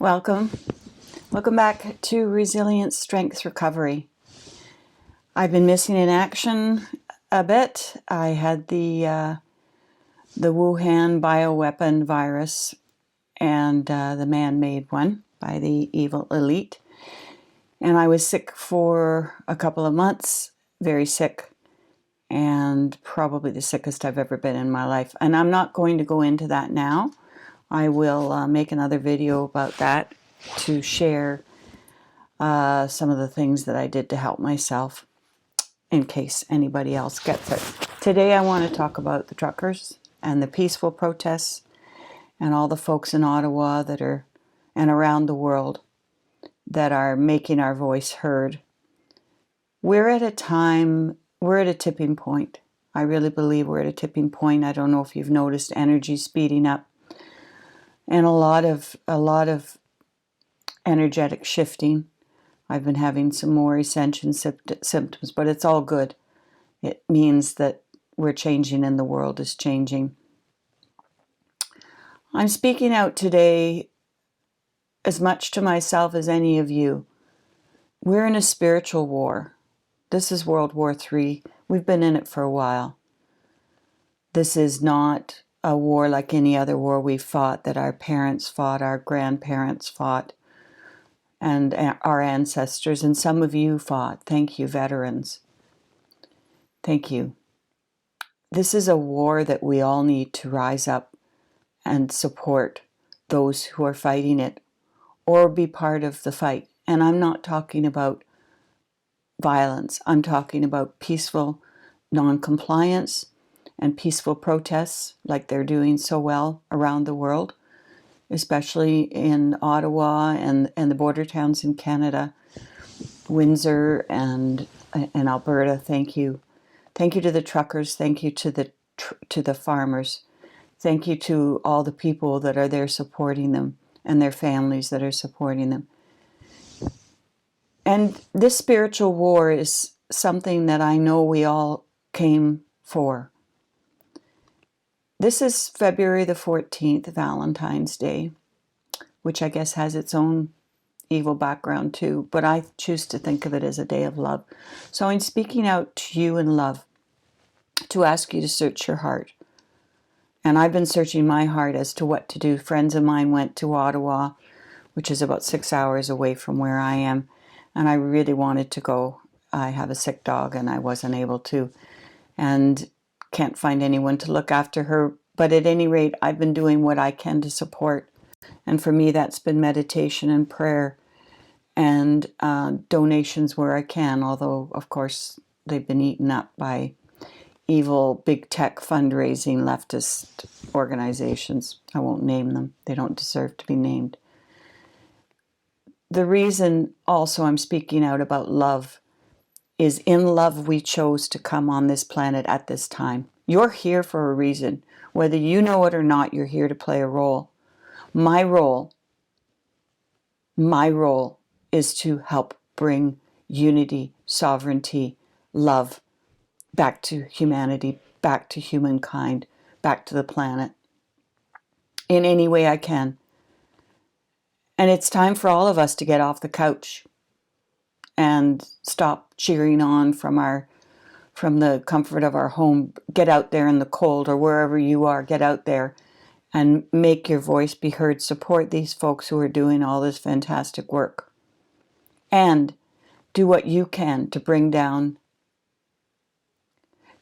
Welcome. Welcome back to Resilience Strength Recovery. I've been missing in action a bit. I had the Wuhan bioweapon virus and the man-made one by the evil elite. And I was sick for a couple of months, very sick, and probably the sickest I've ever been in my life. And I'm not going to go into that now. I will make another video about that to share some of the things that I did to help myself in case anybody else gets it. Today I want to talk about the truckers and the peaceful protests and all the folks in Ottawa that are and around the world that are making our voice heard. We're at a tipping point. I really believe we're at a tipping point. I don't know if you've noticed energy speeding up and a lot of energetic shifting. I've been having some more ascension symptoms, but it's all good. It means that we're changing and the world is changing. I'm speaking out today as much to myself as any of you. We're in a spiritual war. This is World War III. We've been in it for a while. This is not a war like any other war we've fought, that our parents fought, our grandparents fought, and our ancestors, and some of you fought. Thank you, veterans. Thank you. This is a war that we all need to rise up and support those who are fighting it or be part of the fight. And I'm not talking about violence. I'm talking about peaceful non-compliance and peaceful protests like they're doing so well around the world, especially in Ottawa and the border towns in Canada, Windsor and Alberta. Thank you. Thank you to the truckers. Thank you to the farmers. Thank you to all the people that are there supporting them and their families that are supporting them. And this spiritual war is something that I know we all came for. This is February the 14th, Valentines Day, which I guess has its own evil background too, but I choose to think of it as a day of love. So I'm speaking out to you in love to ask you to search your heart. And I've been searching my heart as to what to do. Friends of mine went to Ottawa, which is about 6 hours away from where I am, and I really wanted to go. I have a sick dog and I wasn't able to, and can't find anyone to look after her. But at any rate, I've been doing what I can to support. And for me, that's been meditation and prayer and donations where I can, although, of course, they've been eaten up by evil big tech fundraising leftist organizations. I won't name them. They don't deserve to be named. The reason also I'm speaking out about love is in love we chose to come on this planet at this time. You're here for a reason. Whether you know it or not, you're here to play a role. My role is to help bring unity, sovereignty, love back to humanity, back to humankind, back to the planet in any way I can. And it's time for all of us to get off the couch and stop cheering on from the comfort of our home. Get out there in the cold or wherever you are, get out there and make your voice be heard. Support these folks who are doing all this fantastic work. And do what you can to bring down,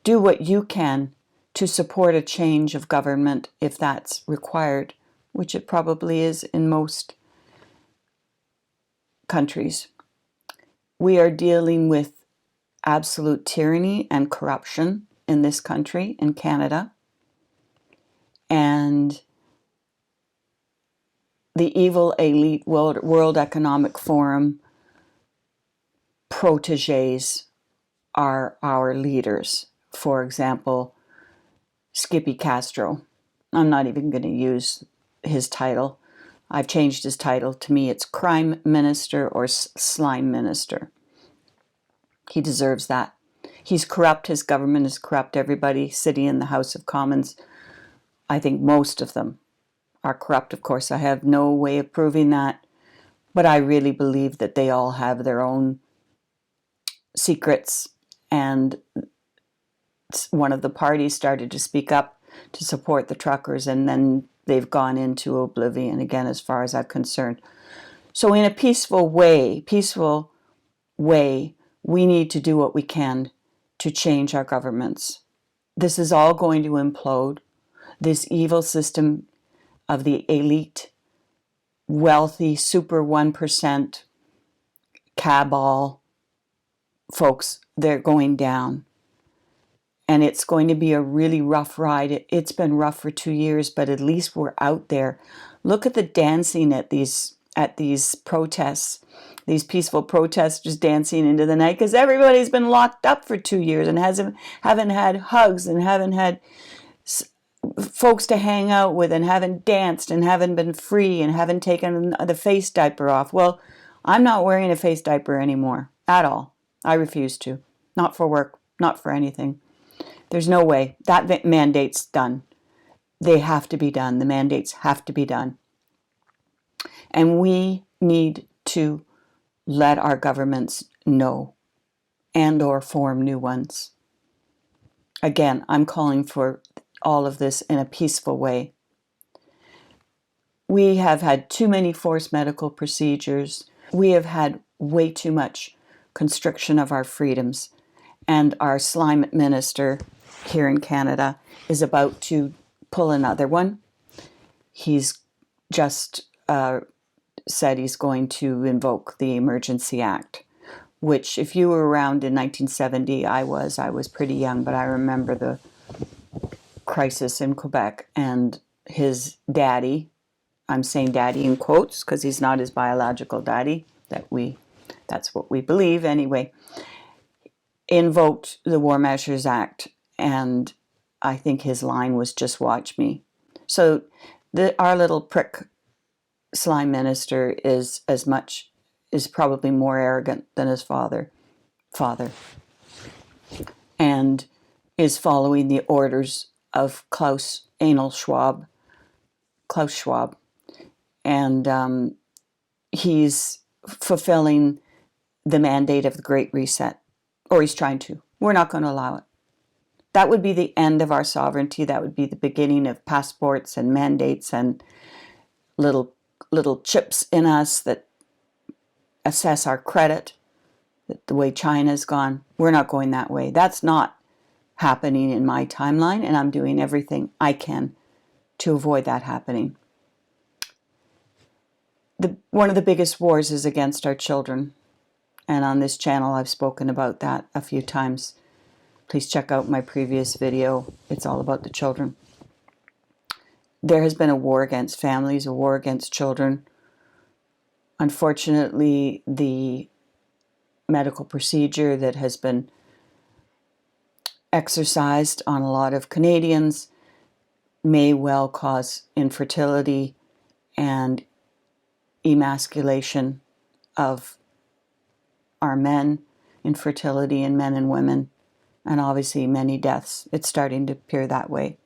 do what you can to support a change of government if that's required, which it probably is in most countries. We are dealing with absolute tyranny and corruption in this country, in Canada. And the evil elite World Economic Forum proteges are our leaders. For example, Skippy Castro. I'm not even going to use his title. I've changed his title. To me, it's crime minister or slime minister. He deserves that. He's corrupt. His government is corrupt. Everybody sitting in the House of Commons, I think most of them are corrupt, of course. I have no way of proving that. But I really believe that they all have their own secrets, and one of the parties started to speak up to support the truckers, and then they've gone into oblivion again, as far as I'm concerned. So in a peaceful way, we need to do what we can to change our governments. This is all going to implode. This evil system of the elite, wealthy, super 1% cabal folks, they're going down. And it's going to be a really rough ride. It's been rough for 2 years, but at least we're out there. Look at the dancing at these protests, these peaceful protesters dancing into the night, because everybody's been locked up for 2 years and haven't had hugs and haven't had folks to hang out with and haven't danced and haven't been free and haven't taken the face diaper off. Well, I'm not wearing a face diaper anymore at all. I refuse to. Not for work, not for anything. There's no way. That mandate's done. They have to be done. The mandates have to be done. And we need to let our governments know and or form new ones. Again, I'm calling for all of this in a peaceful way. We have had too many forced medical procedures. We have had way too much constriction of our freedoms. And our slime minister here in Canada is about to pull another one. He's just said he's going to invoke the Emergency Act, which, if you were around in 1970, I was pretty young, but I remember the crisis in Quebec, and his daddy, I'm saying daddy in quotes because he's not his biological daddy, that's what we believe anyway, invoked the War Measures Act, and I think his line was "just watch me." So our little prick slime minister is probably more arrogant than his father, and is following the orders of Klaus Schwab, and he's fulfilling the mandate of the Great Reset, or he's trying to. We're not going to allow it. That would be the end of our sovereignty. That would be the beginning of passports and mandates and little chips in us that assess our credit, the way China's gone. We're not going that way. That's not happening in my timeline, and I'm doing everything I can to avoid that happening. One of the biggest wars is against our children, and on this channel I've spoken about that a few times. Please check out my previous video. It's all about the children. There has been a war against families, a war against children. Unfortunately, the medical procedure that has been exercised on a lot of Canadians may well cause infertility and emasculation of our men, infertility in men and women, and obviously many deaths. It's starting to appear that way.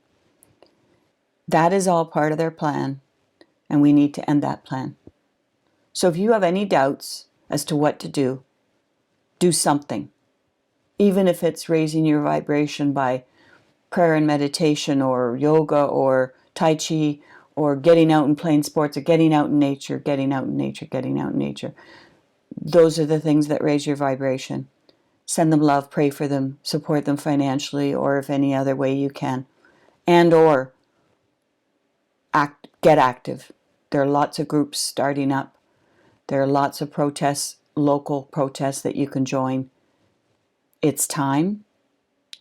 That is all part of their plan, and we need to end that plan. So if you have any doubts as to what to do something. Even if it's raising your vibration by prayer and meditation or yoga or Tai Chi or getting out and playing sports or getting out in nature. Those are the things that raise your vibration. Send them love, pray for them, support them financially, or if any other way you can. And or get active. There are lots of groups starting up. There are lots of protests, local protests that you can join. It's time.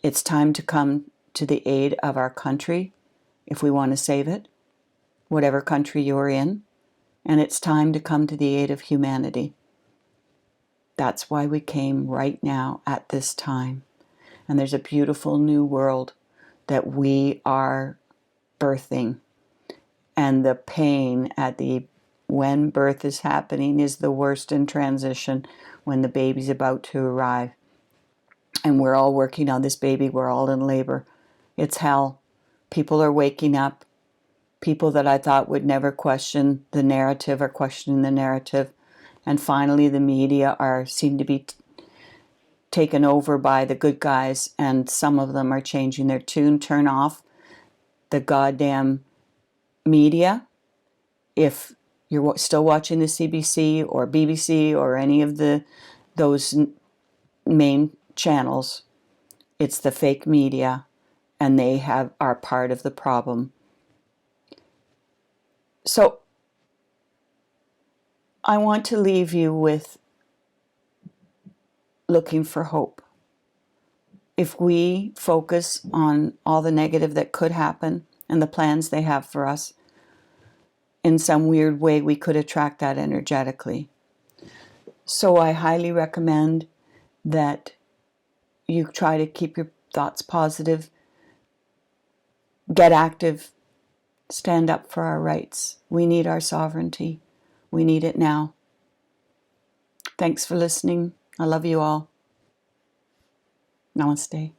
It's time to come to the aid of our country if we want to save it, whatever country you're in. And it's time to come to the aid of humanity. That's why we came right now at this time. And there's a beautiful new world that we are birthing. And the pain when birth is happening is the worst in transition, when the baby's about to arrive. And we're all working on this baby. We're all in labor. It's hell. People are waking up. People that I thought would never question the narrative are questioning the narrative. And finally, the media seem to be taken over by the good guys, and some of them are changing their tune. Turn off the goddamn media. If you're still watching the CBC or BBC or any of those main channels, it's the fake media, and they are part of the problem. So I want to leave you with looking for hope. If we focus on all the negative that could happen and the plans they have for us, in some weird way we could attract that energetically. So I highly recommend that you try to keep your thoughts positive, get active, stand up for our rights. We need our sovereignty. We need it now. Thanks for listening. I love you all. Namaste.